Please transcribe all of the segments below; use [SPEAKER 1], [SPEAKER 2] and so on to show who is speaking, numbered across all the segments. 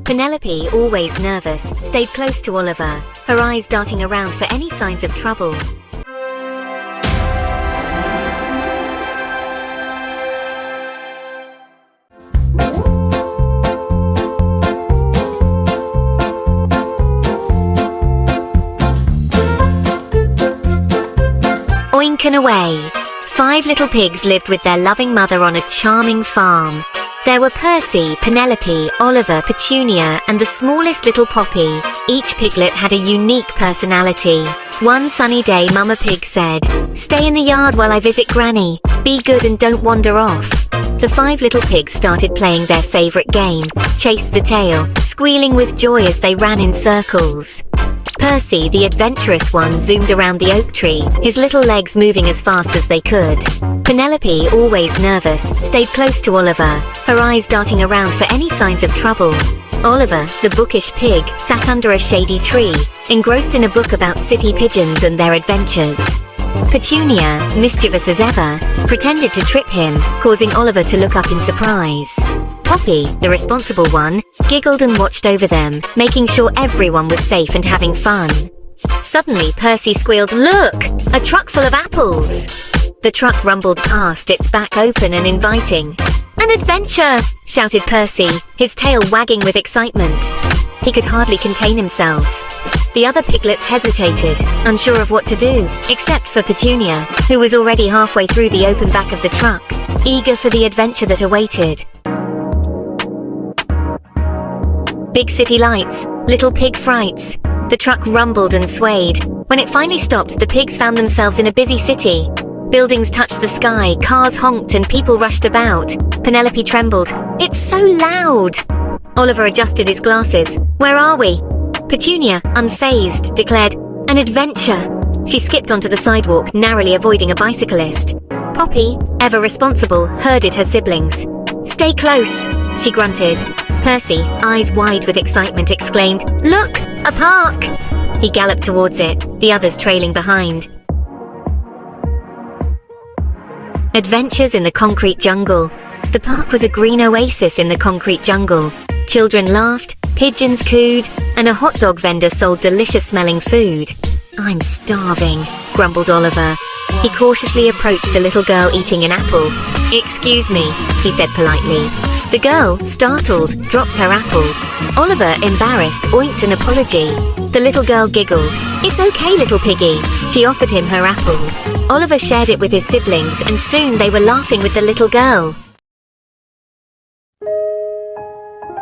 [SPEAKER 1] Penelope, always nervous, stayed close to Oliver, her eyes darting around for any signs of trouble. Oink and away! 5 little pigs lived with their loving mother on a charming farm. There were Percy, Penelope, Oliver, Petunia, and the smallest little Poppy. Each piglet had a unique personality. One sunny day, Mama Pig said, "Stay in the yard while I visit Granny. Be good and don't wander off." The 5 little pigs started playing their favorite game, Chase the Tail, squealing with joy as they ran in circles. Percy, the adventurous one, zoomed around the oak tree, his little legs moving as fast as they could. Penelope, always nervous, stayed close to Oliver, her eyes darting around for any signs of trouble. Oliver, the bookish pig, sat under a shady tree, engrossed in a book about city pigeons and their adventures. Petunia, mischievous as ever, pretended to trip him, causing Oliver to look up in surprise. Poppy, the responsible one, giggled and watched over them, making sure everyone was safe and having fun. Suddenly, Percy squealed, "Look! A truck full of apples!" The truck rumbled past, its back open and inviting. "An adventure!" shouted Percy, his tail wagging with excitement. He could hardly contain himself. The other piglets hesitated, unsure of what to do, except for Petunia, who was already halfway through the open back of the truck, eager for the adventure that awaited. Big city lights, little pig frights. The truck rumbled and swayed. When it finally stopped, the pigs found themselves in a busy city. Buildings touched the sky, cars honked, and people rushed about. Penelope trembled. "It's so loud!" Oliver adjusted his glasses. "Where are we?" Petunia, unfazed, declared, "An adventure." She skipped onto the sidewalk, narrowly avoiding a bicyclist. Poppy, ever responsible, herded her siblings. "Stay close," she grunted. Percy, eyes wide with excitement, exclaimed, "Look! A park!" He galloped towards it, the others trailing behind. Adventures in the concrete jungle. The park was a green oasis in the concrete jungle. Children laughed, pigeons cooed, and a hot dog vendor sold delicious-smelling food. "I'm starving," grumbled Oliver. He cautiously approached a little girl eating an apple. "Excuse me," he said politely. The girl, startled, dropped her apple. Oliver, embarrassed, oinked an apology. The little girl giggled. "It's okay, little piggy." She offered him her apple. Oliver shared it with his siblings, and soon they were laughing with the little girl.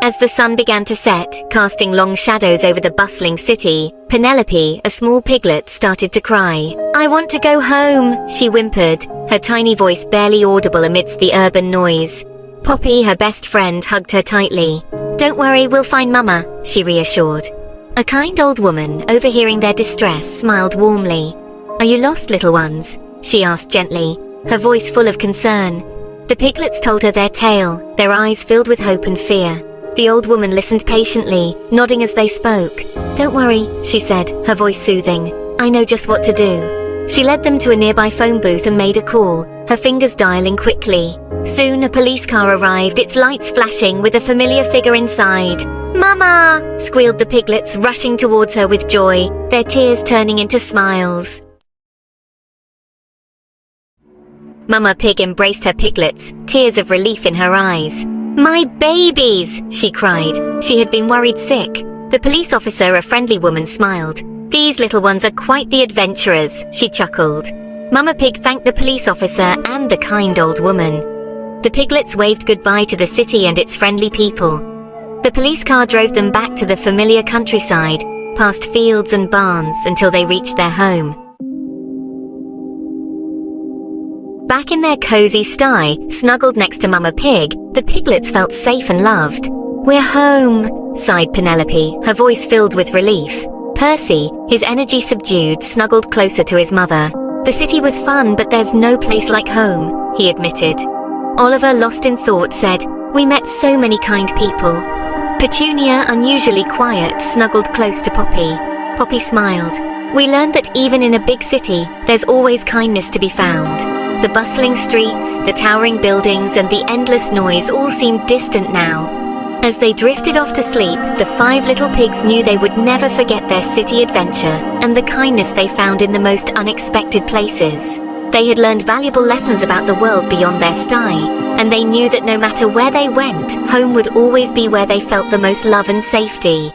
[SPEAKER 1] As the sun began to set, casting long shadows over the bustling city, Penelope, a small piglet, started to cry. "I want to go home," she whimpered, her tiny voice barely audible amidst the urban noise. Poppy, her best friend, hugged her tightly. "Don't worry, we'll find Mama," she reassured. A kind old woman, overhearing their distress, smiled warmly. "Are you lost, little ones?" she asked gently, her voice full of concern. The piglets told her their tale, their eyes filled with hope and fear. The old woman listened patiently, nodding as they spoke. "Don't worry," she said, her voice soothing. "I know just what to do." She led them to a nearby phone booth and made a call, her fingers dialing quickly. Soon a police car arrived, its lights flashing, with a familiar figure inside. "Mama!" squealed the piglets, rushing towards her with joy, their tears turning into smiles. Mama Pig embraced her piglets, tears of relief in her eyes. "My babies!" she cried. She had been worried sick. The police officer, a friendly woman, smiled. "These little ones are quite the adventurers," she chuckled. Mama Pig thanked the police officer and the kind old woman. The piglets waved goodbye to the city and its friendly people. The police car drove them back to the familiar countryside, past fields and barns until they reached their home. Back in their cozy sty, snuggled next to Mama Pig, the piglets felt safe and loved. "We're home," sighed Penelope, her voice filled with relief. Percy, his energy subdued, snuggled closer to his mother. "The city was fun, but there's no place like home," he admitted. Oliver, lost in thought, said, "We met so many kind people." Petunia, unusually quiet, snuggled close to Poppy. Poppy smiled. "We learned that even in a big city, there's always kindness to be found." The bustling streets, the towering buildings, and the endless noise all seemed distant now. As they drifted off to sleep, the 5 little pigs knew they would never forget their city adventure and the kindness they found in the most unexpected places. They had learned valuable lessons about the world beyond their sty, and they knew that no matter where they went, home would always be where they felt the most love and safety.